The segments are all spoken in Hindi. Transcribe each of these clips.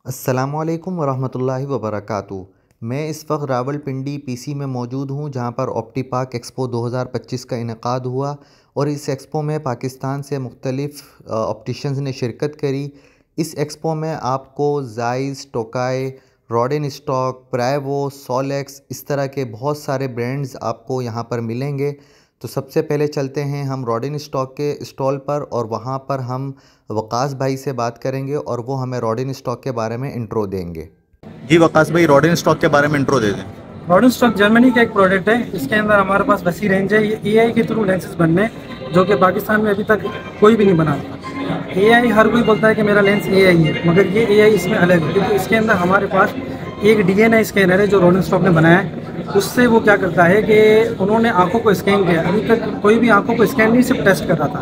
अस्सलामुअलैकुम वरहमतुल्लाहि वबरकातुहू। मैं इस वक्त रावलपिंडी पीसी में मौजूद हूँ, जहाँ पर ऑप्टीपार्क एक्सपो 2025 का इनेकाद हुआ और इस एक्सपो में पाकिस्तान से मुख्तलिफ़ ऑप्टिशन्स ने शिरकत करी। इस एक्सपो में आपको ज़ाइस, टोकाई, रॉडेन स्टॉक, प्राइवो, सोलेक्स, इस तरह के बहुत सारे ब्रांड्स आपको यहाँ पर मिलेंगे। तो सबसे पहले चलते हैं हम रॉडेन स्टॉक के स्टॉल पर और वहाँ पर हम वकास भाई से बात करेंगे और वो हमें रॉडेन स्टॉक के बारे में इंट्रो देंगे। जी वकास भाई, रॉडेन स्टॉक के बारे में इंट्रो दे दें। रॉडेन स्टॉक जर्मनी का एक प्रोडक्ट है। इसके अंदर हमारे पास वसी रेंज है। ये एआई के थ्रू लेंसेज बनने, जो कि पाकिस्तान में अभी तक कोई भी नहीं बना। एआई हर कोई बोलता है कि मेरा लेंस एआई है, मगर ये एआई इसमें अलग है, क्योंकि इसके अंदर हमारे पास एक डीएनए स्कैनर है जो रॉडेन स्टॉक ने बनाया है। उससे वो क्या करता है कि उन्होंने आंखों को स्कैन किया। अभी तक कोई भी आंखों को स्कैन नहीं, सिर्फ टेस्ट कर रहा था।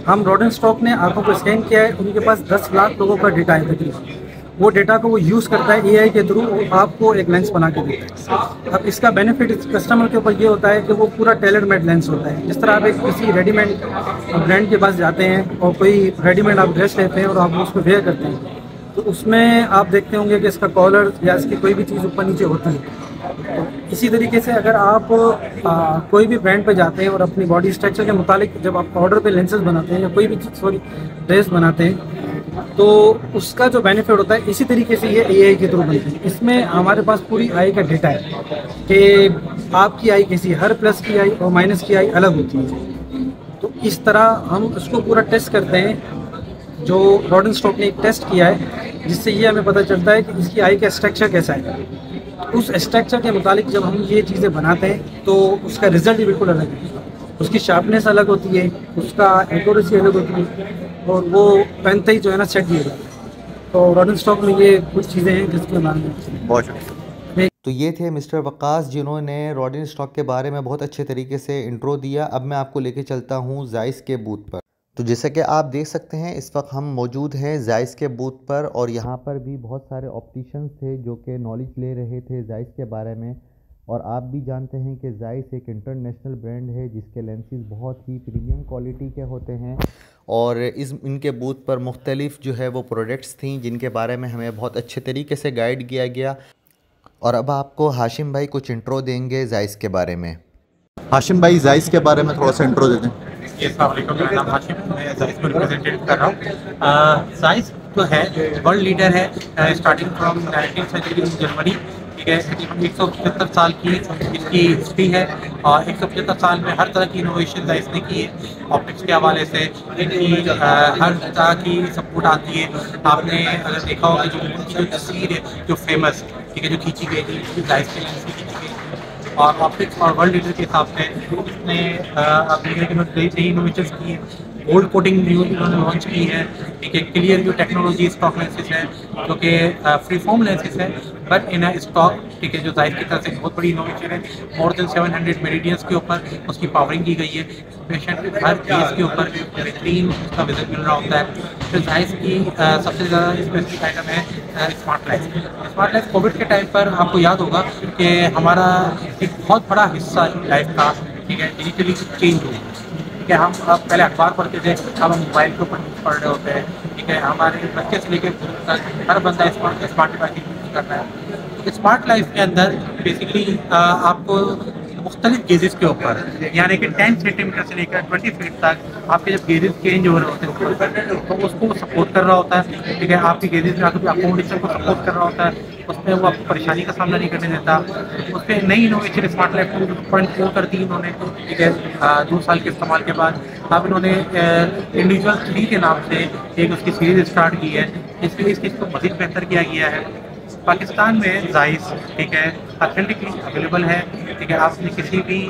हम रॉडेन स्टॉक ने आंखों को स्कैन किया है। उनके पास 10 लाख लोगों का डेटा है तकरीबन। वो डेटा को वो यूज़ करता है एआई के थ्रू, आपको एक लेंस बना के देता है। अब इसका बेनिफिट कस्टमर के ऊपर ये होता है कि वो पूरा टेलर मेड लेंस होता है। जिस तरह आप एक किसी रेडीमेड ब्रांड के पास जाते हैं और कोई रेडीमेड आप ड्रेस लेते हैं और आप उसको वेयर करते हैं, तो उसमें आप देखते होंगे कि इसका कॉलर या इसकी कोई भी चीज़ ऊपर नीचे होती है। तो इसी तरीके से अगर आप कोई भी ब्रांड पे जाते हैं और अपनी बॉडी स्ट्रक्चर के मुतालिक जब आप ऑर्डर पे लेंसेज बनाते हैं या कोई भी ड्रेस बनाते हैं, तो उसका जो बेनिफिट होता है इसी तरीके से ये एआई के थ्रू बनती है। इसमें हमारे पास पूरी आई का डेटा है कि आपकी आई कैसी है। हर प्लस की आई और माइनस की आई अलग होती है। तो इस तरह हम उसको पूरा टेस्ट करते हैं। जो रॉडेन स्टॉक ने एक टेस्ट किया है, जिससे ये हमें पता चलता है कि इसकी आई का स्ट्रक्चर कैसा है। उस स्ट्रक्चर के मुतालिक जब हम ये चीज़ें बनाते हैं तो उसका रिजल्ट ही बिल्कुल अलग है। उसकी शार्पनेस अलग होती है, उसका एक्यूरेसी अलग होती है, और वो पहनते ही जो है ना सेट दिया जाता है। तो रॉडेन स्टॉक में ये कुछ चीज़ें हैं जिसके बारे में बहुत शुक्रिया। तो ये थे मिस्टर वकास, जिन्होंने रॉडेन स्टॉक के बारे में बहुत अच्छे तरीके से इंट्रो दिया। अब मैं आपको लेके चलता हूँ ज़ाइस के बूथ पर। तो जैसे कि आप देख सकते हैं, इस वक्त हम मौजूद हैं ज़ाइस के बूथ पर और यहाँ पर भी बहुत सारे ऑप्टिशियंस थे जो कि नॉलेज ले रहे थे ज़ाइस के बारे में। और आप भी जानते हैं कि ज़ाइस एक इंटरनेशनल ब्रांड है जिसके लेंसेज बहुत ही प्रीमियम क्वालिटी के होते हैं। और इनके बूथ पर मुख्तलिफ जो है वो प्रोडक्ट्स थी जिनके बारे में हमें बहुत अच्छे तरीके से गाइड किया गया। और अब आपको हाशिम भाई कुछ इंट्रो देंगे ज़ाइस के बारे में। हाशिम भाई, ज़ाइस के बारे में थोड़ा सा इंट्रो दे दें। मेरा नाम हाशिम, मैं ज़ाइस को रिप्रेजेंटेट कर रहा हूँ। ज़ाइस जो है वर्ल्ड लीडर है, starting from 19th century in Germany. ठीक है, 175 साल की इसकी हिस्ट्री है और 175 साल में हर तरह की इनोवेशन ज़ाइस ने की है। ऑप्टिक्स के हवाले से इनकी हर तरह की सपोर्ट आती है। आपने अगर देखा होगा जो उनकी जो तस्वीर है जो फेमस, ठीक है, जो खींची गई थी ज़ाइस के लेंस से खींची गई थी। और ऑप्टिक्स और वर्ल्ड लीडर के हिसाब से इसने नई इनोवेशंस की है। गोल्ड कोटिंग न्यू इन्होंने लॉन्च की है। ठीक है, clear view technology stock lenses है जो कि फ्री फॉर्म लेंसेज है बट इन स्टॉक। ठीक है, जो ज़ाइस की तरफ से बहुत बड़ी इनोवेशन है। मोर देन 700 मेरिडियंस के ऊपर उसकी पावरिंग की गई है। पेशेंट हर केस के ऊपर बेहतरीन उसका विजिट मिल रहा होता है। तो ज़ाइस की सबसे ज़्यादा स्पेसिफिक आइटम है smart life. Smart life Covid के टाइम पर आपको याद होगा कि हमारा एक बहुत बड़ा हिस्सा लाइफ का, ठीक है, डिजिटली चेंज हुआ। ठीक है, हम अब पहले अखबार पढ़ते थे, अब हम मोबाइल के ऊपर न्यूज़ पढ़ रहे होते हैं। ठीक है, हमारे बच्चे से लेकर तक हर बंदा स्मार्ट डिवाइस यूज़ कर रहा है। तो स्मार्ट लाइफ के अंदर बेसिकली आपको मुख्तलिफ गेजेस के ऊपर, यानी कि 10 सेंटीमीटर से लेकर 20 फीट तक आपके जब गेजेस चेंज हो रहे होते हैं ऊपर, तो उसको सपोर्ट कर रहा होता है। ठीक है, आपकी गेजेस में आकर अकोमोडेशन को सपोर्ट कर रहा होता है। उसमें वो आपको परेशानी का सामना नहीं करने देता। उस पर नई इनोवेशन स्मार्ट लाइफ 2.4 कर दी इन्होंने। ठीक है, 2 साल के इस्तेमाल के बाद अब इन्होंने इंडिविजुअल 3 के नाम से एक उसकी सीरीज स्टार्ट की है। इसलिए इस चीज़ को मज़ीद बेहतर किया गया है। पाकिस्तान में ज़ाइस, ठीक है, ऑथेंटिकली अवेलेबल है। ठीक है, आप किसी भी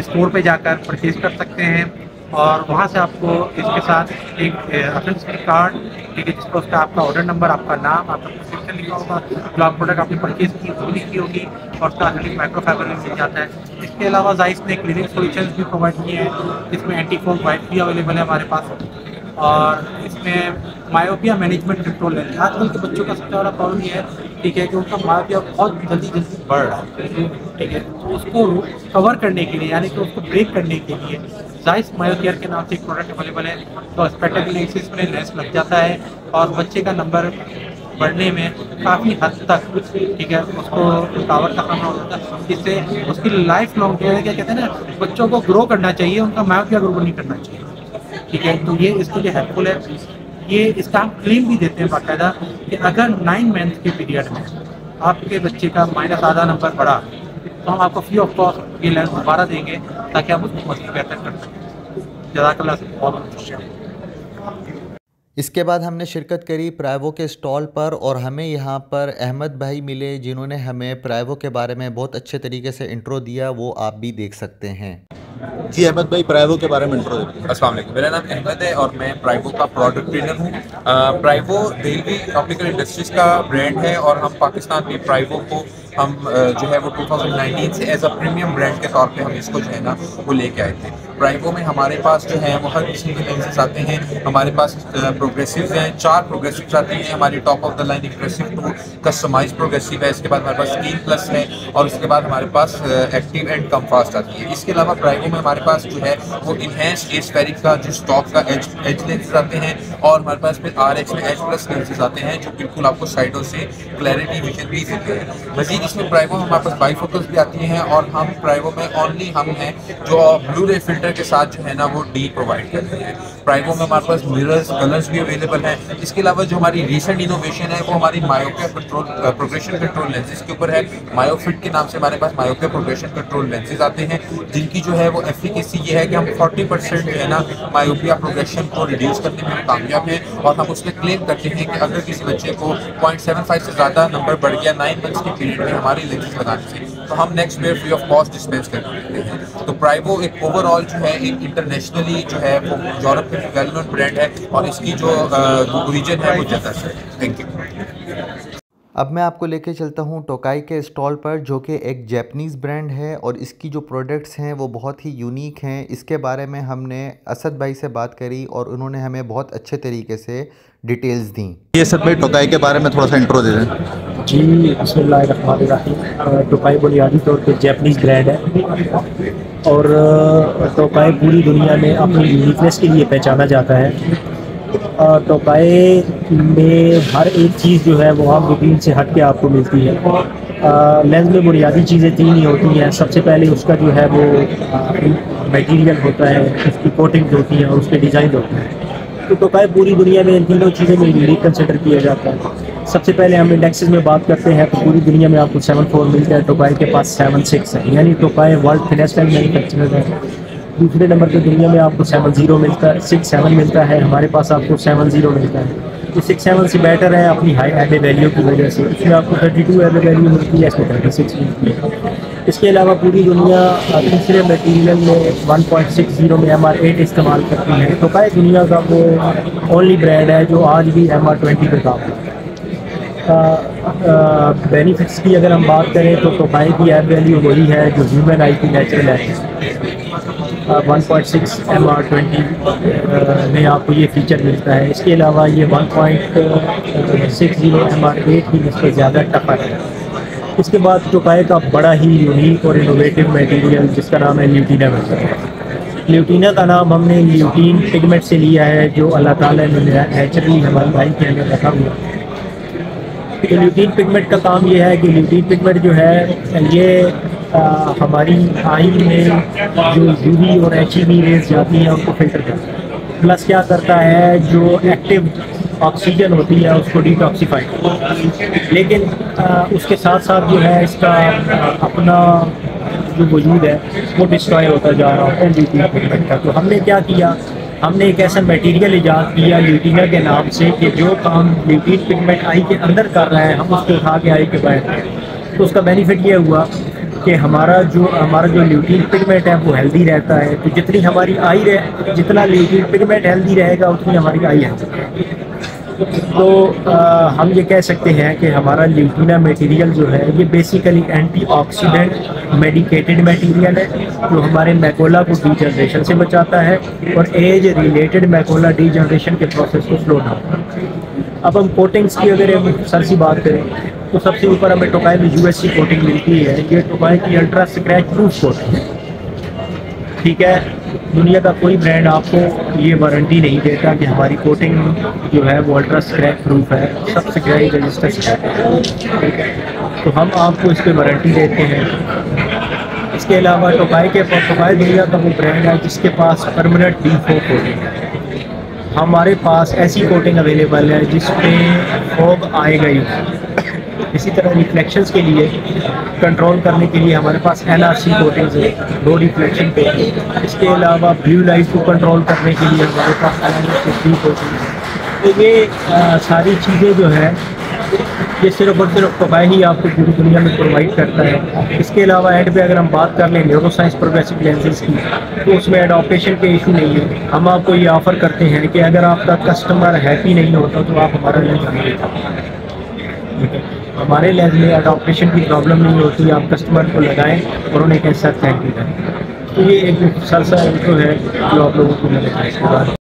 स्टोर पे जाकर परचेज कर सकते हैं और वहाँ से आपको इसके साथ एक ऑथेंटिसिटी कार्ड, ठीक है, जिस पर उसका आपका ऑर्डर नंबर, आपका नाम, आपका प्रिस्क्रिप्शन लिखा होगा, जो आप प्रोडक्ट आपने परचेज की वो लिखी होगी और उसका ऑथेंटिक माइक्रोफाइबर भी मिल जाता है। इसके अलावा ज़ाइस ने क्लिनिक सॉल्यूशंस भी प्रोवाइड किए हैं, जिसमें एंटी फोग वाइट भी अवेलेबल है हमारे पास। और इसमें मायोपिया मैनेजमेंट कंट्रोल है। आजकल के बच्चों का सबसे बड़ा प्रॉब्लम ये है, ठीक है, कि उनका मायोपिया बहुत जल्दी बढ़ रहा है। ठीक है, तो उसको कवर करने के लिए, यानी कि उसको ब्रेक करने के लिए ज़ाइस मायोकेयर के नाम से एक प्रोडक्ट अवेलेबल है। तो स्पेक्टेकल लेंसेज में लेंस लग जाता है और बच्चे का नंबर बढ़ने में काफ़ी हद तक, ठीक है, उसको रुकावट का सामना होता है। इससे उसकी लाइफ लॉन्ग जो है, क्या कहते हैं ना, बच्चों को ग्रो करना चाहिए, उनका मायोपिया ग्रो नहीं करना चाहिए, ठीक है। तो ये इसके लिए हेल्पफुल है। ये इसका हम क्लेम भी देते हैं बाकायदा कि अगर 9 मंथ के पीरियड में आपके बच्चे का -आधा नंबर बढ़ा तो हम आपको फ्री ऑफ कॉस्ट ये लेंस दोबारा देंगे ताकि आप उसको मज़ीद बेहतर कर सकें। जज़ाकल्लाह से बहुत शुक्रिया। इसके बाद हमने शिरकत करी प्राइवो के स्टॉल पर और हमें यहाँ पर अहमद भाई मिले जिन्होंने हमें प्राइवो के बारे में बहुत अच्छे तरीके से इंट्रो दिया, वो आप भी देख सकते हैं। जी अहमद भाई, प्राइवो के बारे में इंट्रो दीजिए। अस्सलाम वालेकुम, मेरा नाम अहमद है और मैं प्राइवो का प्रोडक्ट ट्रेनर हूँ। प्राइवो दिल्ली ऑप्टिकल इंडस्ट्रीज़ का ब्रांड है और हम पाकिस्तान में प्राइवो को हम जो है वो 2019 से एज अ प्रीमियम ब्रांड के तौर पे हम इसको जो है ना वो लेके आए थे। प्राइवो में हमारे पास जो है वो हर किस्म के लेंसेज आते हैं। हमारे पास प्रोग्रेसिव हैं, 4 प्रोग्रेसिव आती हैं हमारी top of the line impressive 2 customise progressive है। इसके बाद हमारे पास स्क्रीन प्लस है और उसके बाद हमारे पास एक्टिव एंड कम फास्ट आती है। इसके अलावा प्राइवो में हमारे पास जो है वो इन्हेंस एस्फेरिक का जो स्टॉक का एज लेंसेज आते हैं और हमारे पास फिर RX में एच प्लस लेंसेज आते हैं जो बिल्कुल आपको साइडों से क्लैरिटी विजन भी देते हैं। मजीद इसमें प्राइवो में हमारे पास बाईफोकल्स भी आती हैं और हम प्राइवो में ओनली हम हैं जो ब्लू रे फिल्टर के साथ जो है ना वो डी प्रोवाइड करते हैं। प्राइवो में हमारे पास मिरर्स कलर्स भी अवेलेबल हैं। इसके अलावा जो हमारी रिसेंट इनोवेशन है वो हमारी myopia control progression control lenses के ऊपर है। मायोफिट के नाम से हमारे पास मायोपिया प्रोग्रेशन कंट्रोल लेंसेज आते हैं जिनकी जो है वो एफिकेसी ये है कि हम 40% जो है ना मायोपिया प्रोग्रेशन को रिड्यूस करने में हम कामयाब हैं और हम उसमें क्लेम करते हैं कि अगर किसी बच्चे को 0.75 से ज़्यादा नंबर बढ़ गया 9 मंथ्स के पीरियड में हमारी लेंसेज लगाने से तो हम next pair free of cost dispense कर देते हैं। तो प्राइवो एक ओवरऑल जो है एक इंटरनेशनली जो है वो यूरोप में वेल नोन ब्रांड है और इसकी जो ओरिजिन है वो जद्दा से है। Thank you. अब मैं आपको लेके चलता हूँ टोकाई के स्टॉल पर जो कि एक जैपनीज़ ब्रांड है और इसकी जो प्रोडक्ट्स हैं वो बहुत ही यूनिक हैं। इसके बारे में हमने असद भाई से बात करी और उन्होंने हमें बहुत अच्छे तरीके से डिटेल्स दी। ये असद भाई, टोकाई के बारे में थोड़ा सा इंट्रो दे दें। जी बिस्मिल्लाहिर्रहमानिर्रहीम। टोकाई बुनियादी तौर पर जैपनीज़ ब्रांड है और टोकाई पूरी दुनिया में अपनी यूनिकनेस के लिए पहचाना जाता है। टोकाई में हर एक चीज़ जो है वो आम रूटीन से हट के आपको मिलती है। लेंस में बुनियादी चीज़ें 3 ही होती हैं। सबसे पहले उसका जो है वो मटेरियल होता है, उसकी कोटिंग होती है और उसके डिज़ाइन होते हैं। तो टोकाई पूरी दुनिया में इन तीनों चीज़ों में यूनिक कंसिडर किया जाता है। सबसे पहले हम इंडेक्सेस में बात करते हैं तो पूरी दुनिया में आपको 7.4 मिलता है, टोकाई के पास 7.6 है, यानी टोकाई वर्ल्ड फिनेस्ट टाइम मैन्युफैक्चरर है। दूसरे नंबर पे दुनिया में आपको 7.0 मिलता है, 6.7 मिलता है, हमारे पास आपको 7.0 मिलता है। तो 6.7 से बेटर है अपनी हाई एबे वैल्यू की वजह से। इसमें आपको 32 एबे वैल्यू मिलती है, इसमें 36 मिलती है। इसके अलावा पूरी दुनिया तीसरे मटेरियल में 1.60 में MR8 इस्तेमाल करती है। टोकाई दुनिया का वो ओनली ब्रांड है जो आज भी MR20 पे काम करता है। बेनिफिट्स की अगर हम बात करें तो टोकाई की एब वैल्यू वही है जो ह्यूमन आई की नेचुरल है। 1.6 MR20 में आपको ये फीचर मिलता है। इसके अलावा ये 1.60 MR8 की निस्बत ज़्यादा टफर है। इसके बाद टोकाई का बड़ा ही यूनिक और इनोवेटिव मटेरियल जिसका नाम है ल्यूटीना है। ल्यूटीना का नाम हमने ल्यूटीन पिगमेंट से लिया है जो अल्लाह ताला ने नेचुरली हमारी आई के अंदर रखा हुआ है। तो ल्यूटीन पिगमेंट का काम ये है कि ल्यूटीन पिगमेंट जो है ये हमारी आई में जो यूवी और HEV रेज जाती हैं उनको फिल्टर करता है। प्लस क्या करता है, जो एक्टिव ऑक्सीजन होती है उसको डिटॉक्सीफाई करता है। लेकिन उसके साथ साथ जो है इसका अपना जो वजूद है वो डिस्ट्रॉय होता जा रहा है ल्यूटीन पिगमेंट का। तो हमने क्या किया, हमने एक ऐसा मटेरियल ईजाद किया ल्यूटीना के नाम से कि जो काम ल्यूटीन पिगमेंट आई के अंदर कर रहा है हम उसको उठा के आई के बाहर। तो उसका बेनिफिट ये हुआ कि हमारा जो ल्यूटीन पिगमेंट है वो हेल्दी रहता है। तो जितनी हमारी आई जितना ल्यूटीन पिगमेंट हेल्दी रहेगा उतनी हमारी आई हेल्दी रहेगी। तो हम ये कह सकते हैं कि हमारा ल्यूटीना मटेरियल जो है ये बेसिकली एंटीऑक्सीडेंट मेडिकेटेड मटेरियल है जो हमारे मैकोला को डीजनरेशन से बचाता है और एज रिलेटेड मैकोला डीजनरेशन के प्रोसेस को स्लो डाउन करता है। अब हम कोटिंग्स की अगर हम सर सी बात करें तो सबसे ऊपर हमें टोकाई में USC कोटिंग मिलती है। ये टोकाई की अल्ट्रा स्क्रैच प्रूफ कोटिंग है, ठीक है। दुनिया का कोई ब्रांड आपको ये वारंटी नहीं देता कि हमारी कोटिंग जो है वो अल्ट्रा स्क्रैच प्रूफ है, सब सिक्योरिटी रजिस्टर है। तो हम आपको इस पर वारंटी देते हैं। इसके अलावा टोकाई दुनिया का वो ब्रांड है जिसके पास परमानेंट D4 कोटिंग है। हमारे पास ऐसी कोटिंग अवेलेबल है जिस पे फॉग आएगा ही। इसी तरह रिफ्लेक्शंस के लिए कंट्रोल करने के लिए हमारे पास NRC कोटिंग्स है, लो रिफ्लेक्शन पे। इसके अलावा ब्लू लाइट को कंट्रोल करने के लिए हमारे पास NRC कोटिंग है। तो ये सारी चीज़ें जो है ये सिर्फ और सिर्फ टोकाई ही आपको पूरी दुनिया में प्रोवाइड करता है। इसके अलावा एंड पे अगर हम बात कर लें न्यूरोसाइंस प्रोग्रेसिव लेंसेज की, तो उसमें एडॉप्टेशन के इशू नहीं है। हम आपको ये ऑफ़र करते हैं कि अगर आपका कस्टमर हैप्पी नहीं होता तो आप हमारा लेंस नहीं लेते। ठीक है, हमारे लेंस में एडॉप्टेशन की प्रॉब्लम नहीं होती। आप कस्टमर को लगाएं और उन्हें कहें सर थैंक यू करें। तो ये एक सरसा इंट्रो है जो आप लोगों को मिलेगा। इसके बाद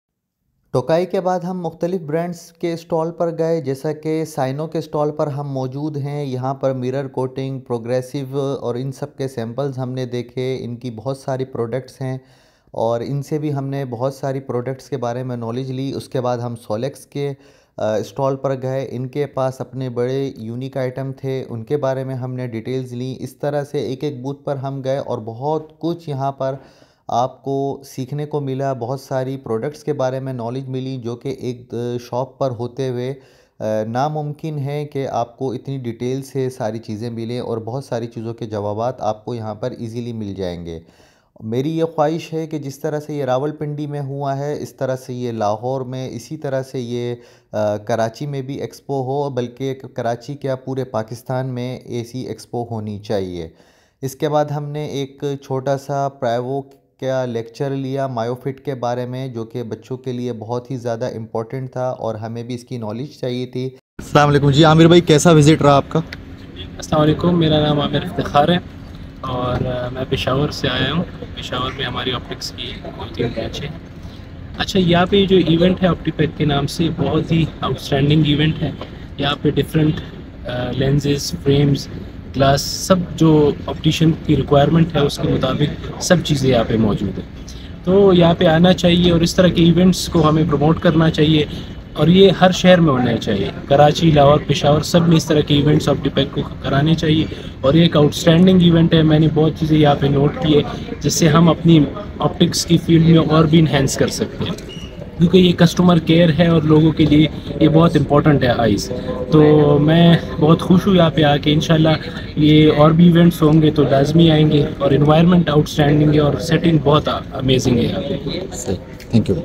टोकाई के बाद हम मुख्तलिफ ब्रांड्स के स्टॉल पर गए, जैसा कि साइनो के स्टॉल पर हम मौजूद हैं। यहाँ पर मिरर कोटिंग, प्रोग्रेसिव और इन सब के सैम्पल्स हमने देखे। इनकी बहुत सारी प्रोडक्ट्स हैं और इनसे भी हमने बहुत सारी प्रोडक्ट्स के बारे में नॉलेज ली। उसके बाद हम सोलेक्स के स्टॉल पर गए। इनके पास अपने बड़े यूनिक आइटम थे, उनके बारे में हमने डिटेल्स ली। इस तरह से एक एक बूथ पर हम गए और बहुत कुछ यहाँ पर आपको सीखने को मिला। बहुत सारी प्रोडक्ट्स के बारे में नॉलेज मिली जो कि एक शॉप पर होते हुए नामुमकिन है कि आपको इतनी डिटेल से सारी चीज़ें मिलें और बहुत सारी चीज़ों के जवाबात आपको यहाँ पर इजीली मिल जाएंगे। मेरी ये ख्वाहिश है कि जिस तरह से ये रावलपिंडी में हुआ है, इस तरह से ये लाहौर में, इसी तरह से ये कराची में भी एक्सपो हो, बल्कि कराची क्या पूरे पाकिस्तान में ऐसी एक्सपो होनी चाहिए। इसके बाद हमने एक छोटा सा प्राइवो का लेक्चर लिया मायोफिट के बारे में, जो कि बच्चों के लिए बहुत ही ज़्यादा इम्पोर्टेंट था और हमें भी इसकी नॉलेज चाहिए थी। अस्सलाम वालेकुम जी। आमिर भाई, कैसा विज़िट रहा आपका? अस्सलाम वालेकुम, मेरा नाम आमिर इफ्तिखार है और मैं पेशावर से आया हूँ। पेशावर में हमारी ऑप्टिक्स की 2-3 ब्रांच है। अच्छा, यहाँ पे जो इवेंट है ऑप्टिपेक के नाम से, बहुत ही आउटस्टैंडिंग इवेंट है। यहाँ पे डिफरेंट लेंसेज, फ्रेम्स, ग्लास, सब जो ऑप्टिशियन की रिक्वायरमेंट है उसके मुताबिक सब चीज़ें यहाँ पे मौजूद है। तो यहाँ पे आना चाहिए और इस तरह के इवेंट्स को हमें प्रमोट करना चाहिए और ये हर शहर में होने चाहिए। कराची, लाहौर, पेशावर, सब में इस तरह के इवेंट्स ऑप्टिपेक को कराने चाहिए और ये एक आउटस्टैंडिंग इवेंट है। मैंने बहुत चीज़ें यहाँ पे नोट की है जिससे हम अपनी ऑप्टिक्स की फील्ड में और भी इन्हेंस कर सकते हैं, क्योंकि ये कस्टमर केयर है और लोगों के लिए ये बहुत इंपॉर्टेंट है आइज़। तो मैं बहुत खुश हूँ यहाँ पे आके। इंशाल्लाह ये और भी इवेंट्स होंगे तो लाजमी आएंगे और इन्वायरमेंट आउटस्टैंडिंग है और सेटिंग बहुत अमेजिंग है यहाँ पे। Thank you.